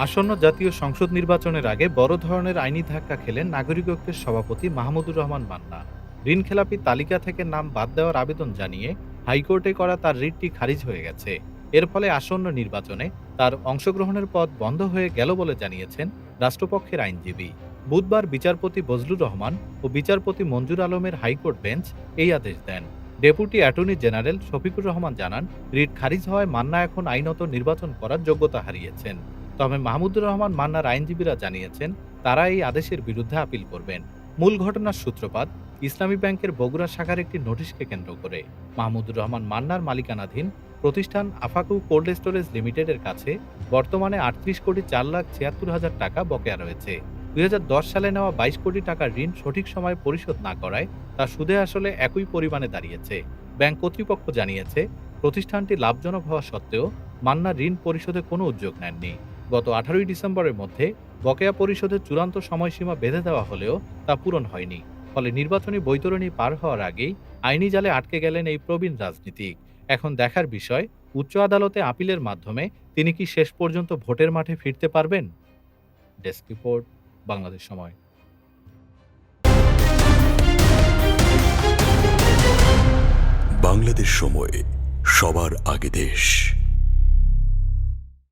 আসন্ন জাতীয় সংসদ নির্বাচনের আগে বড় ধরনের আইনি ধাক্কা খেলেন নাগরিক ঐক্যের সভাপতি মাহমুদুর রহমান মান্না। ঋণখেলাপি তালিকা থেকে নাম বাদ দেওয়ার আবেদন জানিয়ে হাইকোর্টে করা তার রিটটি খারিজ হয়ে গেছে। এর ফলে আসন্ন নির্বাচনে তার অংশগ্রহণের পথ বন্ধ হয়ে গেল বলে জানিয়েছেন রাষ্ট্রপক্ষের আইনজীবী। বুধবার বিচারপতি বজলুর রহমান ও বিচারপতি মঞ্জুর আলমের হাইকোর্ট বেঞ্চ এই আদেশ দেন। Deputy attorney general Shafiqur Rahman জানান, রিট খারিজ হওয়ায় মান্না এখন আইনত নির্বাচন করার যোগ্যতা হারিয়েছেন। তবে মাহমুদুর রহমান মান্নার আইনজীবীরা জানিয়েছেন, তারা এই আদেশের বিরুদ্ধে আপিল করবেন। মূল ঘটনার সূত্রপাত ইসলামী ব্যাংকের বগুড়া শাখার একটি নোটিশকে কেন্দ্র করে। মাহমুদুর রহমান মান্নার মালিকানাধীন প্রতিষ্ঠান আফাকু কোল্ড স্টোরেজ লিমিটেডের কাছে বর্তমানে ৩৮,৪,৭৬,০০০ টাকা বকেয়া রয়েছে। ২০১০ সালে নেওয়া ২২ কোটি টাকার ঋণ সঠিক সময়ে পরিশোধ না করায় তা সুদে আসলে একই পরিমাণে দাঁড়িয়েছে। ব্যাংক কর্তৃপক্ষ জানিয়েছে, প্রতিষ্ঠানটি লাভজনক হওয়া সত্ত্বেও মান্না ঋণ পরিশোধে কোনো উদ্যোগ নেননি। গত ১৮ই ডিসেম্বরের মধ্যে বকেয়া পরিশোধের চূড়ান্ত সময়সীমা বেঁধে দেওয়া হলেও তা পূরণ হয়নি। ফলে নির্বাচনী বৈতরণী পার হওয়ার আগেই আইনি জালে আটকে গেলেন এই প্রবীণ রাজনীতিক। এখন দেখার বিষয়, উচ্চ আদালতে আপিলের মাধ্যমে তিনি কি শেষ পর্যন্ত ভোটের মাঠে ফিরতে পারবেন। ডেস্ক রিপোর্ট, বাংলাদেশ সময়। বাংলাদেশ সময়, সবার আগে দেশ।